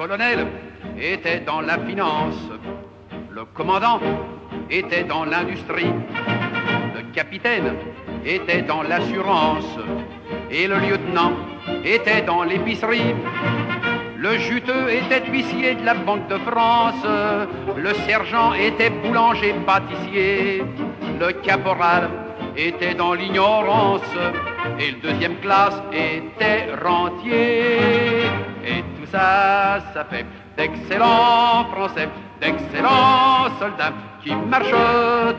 colonel était dans la finance, le commandant était dans l'industrie, le capitaine était dans l'assurance et le lieutenant était dans l'épicerie. Le juteux était huissier de la Banque de France, le sergent était boulanger-pâtissier, le caporal était dans l'ignorance et le deuxième classe était rentier. Et tout ça, ça fait d'excellents Français, d'excellents soldats qui marchent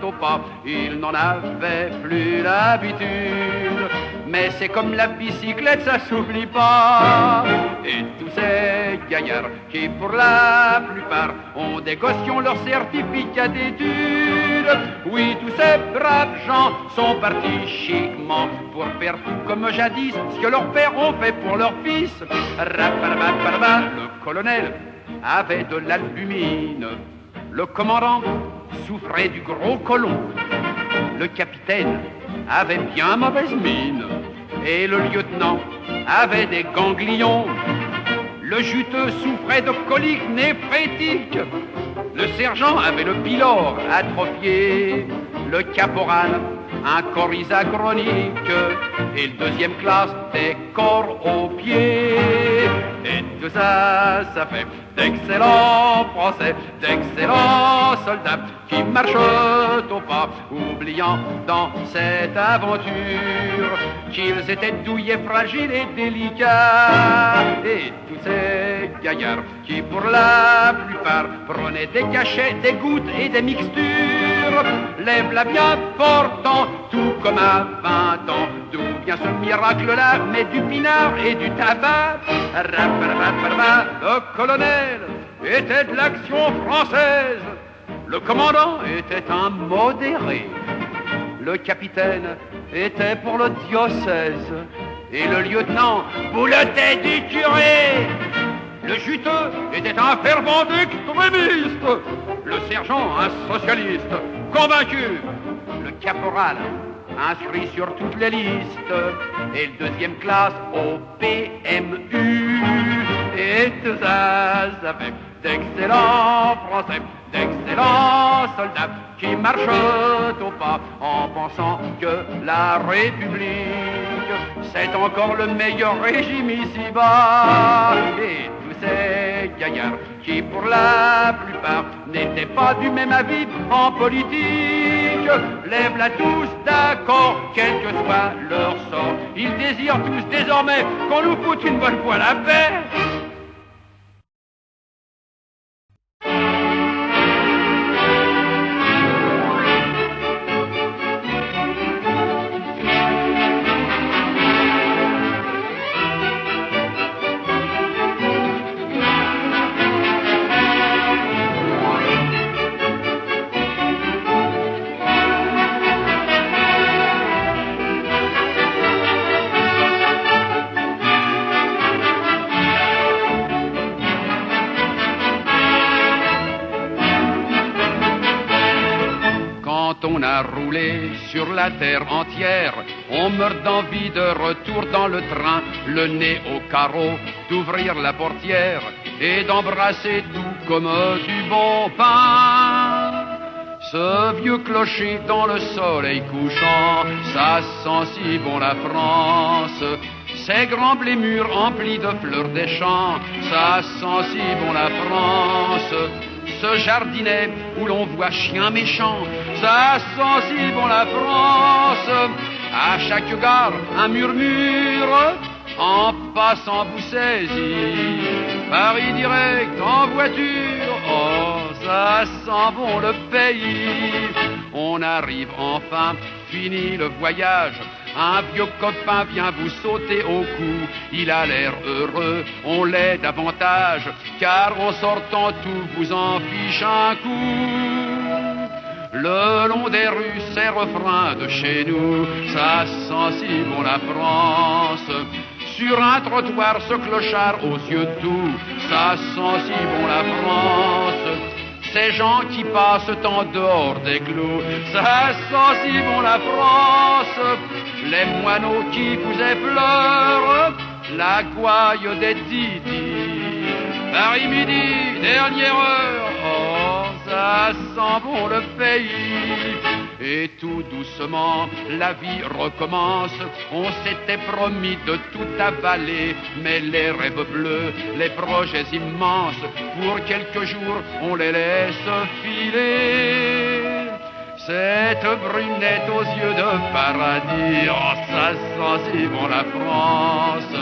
au pas. Ils n'en avaient plus l'habitude, mais c'est comme la bicyclette, ça s'oublie pas. Et tous ces gaillards qui pour la plupart ont des gossions leur certificat d'études. Oui, tous ces braves gens sont partis chiquement pour faire tout comme jadis ce que leurs pères ont fait pour leurs fils. Le colonel avait de l'albumine, le commandant souffrait du gros côlon, le capitaine avait bien mauvaise mine et le lieutenant avait des ganglions. Le juteux souffrait de coliques néphrétiques, le sergent avait le pylore atrophié, le caporal un corps chronique et le deuxième classe des corps aux pieds. Et tout ça, ça fait d'excellents Français, d'excellents soldats qui marchent au pas, oubliant dans cette aventure qu'ils étaient douillets, fragiles et délicats. Et tous ces gaillards qui pour la plupart prenaient des cachets, des gouttes et des mixtures, lève-la bien portant, tout comme à 20 ans. D'où vient ce miracle-là? Mais du pinard et du tabac. Le colonel était de l'action française, le commandant était un modéré, le capitaine était pour le diocèse et le lieutenant boulettait du curé. Le juteux était un fervent extrémiste, le sergent un socialiste convaincu, le caporal inscrit sur toutes les listes et le deuxième classe au PMU. Et tout ça, ça fait d'excellents Français, d'excellents soldats qui marchent au pas en pensant que la République c'est encore le meilleur régime ici-bas. Et tous ces gaillards qui pour la plupart n'étaient pas du même avis en politique, lèvent-la tous d'accord, quel que soit leur sort. Ils désirent tous désormais qu'on nous foute une bonne fois la paix. On a roulé sur la terre entière, on meurt d'envie de retour dans le train, le nez au carreau, d'ouvrir la portière et d'embrasser tout comme du bon pain. Ce vieux clocher dans le soleil couchant, ça sent si bon la France. Ces grands blés mûrs emplis de fleurs des champs, ça sent si bon la France. Ce jardinet où l'on voit chien méchant, ça sent si bon la France. À chaque gare, un murmure, en passant vous saisit. Paris direct en voiture, oh, ça sent bon le pays. On arrive enfin, fini le voyage. Un vieux copain vient vous sauter au cou. Il a l'air heureux, on l'est davantage, car en sortant tout vous en fiche un coup. Le long des rues, ces refrains de chez nous, ça sent si bon la France. Sur un trottoir, ce clochard aux yeux doux, ça sent si bon la France. Ces gens qui passent en dehors des clous, ça sent si bon la France. Les moineaux qui vous effleurent, la gouaille des didis, Paris midi, dernière heure, oh, ça sent bon le pays. Et tout doucement, la vie recommence. On s'était promis de tout avaler, mais les rêves bleus, les projets immenses, pour quelques jours, on les laisse filer. Cette brunette aux yeux de paradis, oh, ça sent si bon la France.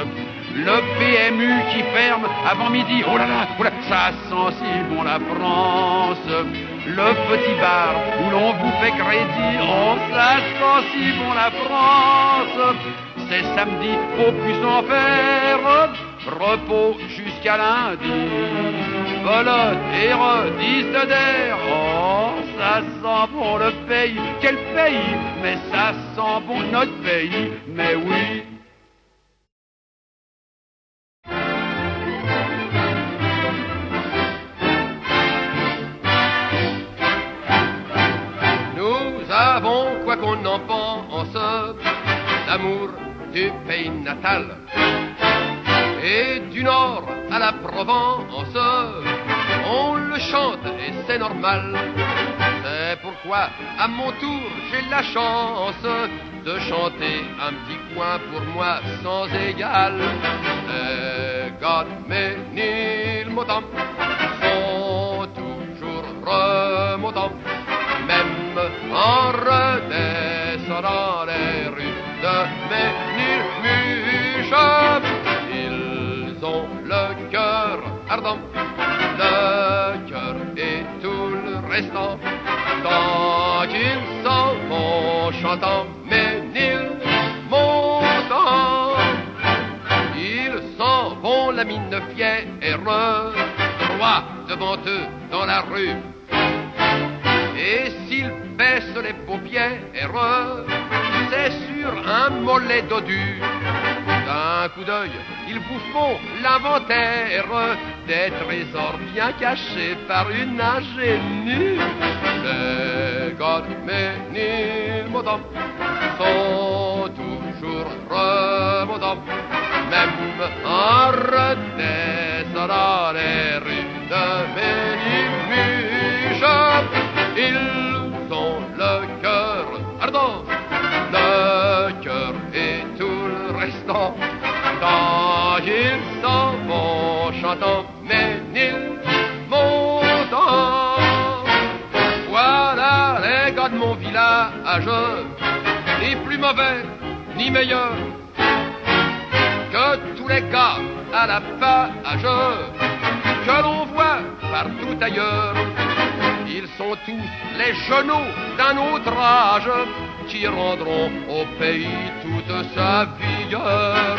Le PMU qui ferme avant midi, oh là là, ça sent si bon la France. Le petit bar où l'on vous fait crédit, oh ça sent si bon la France. C'est samedi, faut plus en faire, repos jusqu'à lundi. Volotte et redis de der, oh ça sent bon le pays. Quel pays? Mais ça sent bon notre pays, mais oui. Quoi qu'on en pense, l'amour du pays natal. Et du nord à la Provence, on le chante et c'est normal. C'est pourquoi, à mon tour, j'ai la chance de chanter un petit coin pour moi sans égal. Les gars de Ménilmontant sont toujours remontants. Même en redescendant les rues de Ménilmuche, ils ont le cœur ardent, le cœur et tout le restant. Tant qu'ils s'en vont chantant Ménilmontant, ils s'en vont la mine fière, droit devant eux dans la rue. Et s'ils baissent les paupières, c'est sur un mollet dodu. D'un coup d'œil, ils vous font l'inventaire des trésors bien cachés par une ingénue. Les gars de Ménilmontant sont toujours remontants, même en redescendant les rues de Ménilmuche. Ils ont le cœur ardent, le cœur et tout le restant. Quand ils s'en vont chantant Ménilmontant. Voilà les gars de mon village, ni plus mauvais ni meilleurs que tous les gars à la page que l'on voit partout ailleurs. Ils sont tous les genoux d'un autre âge qui rendront au pays toute sa vigueur.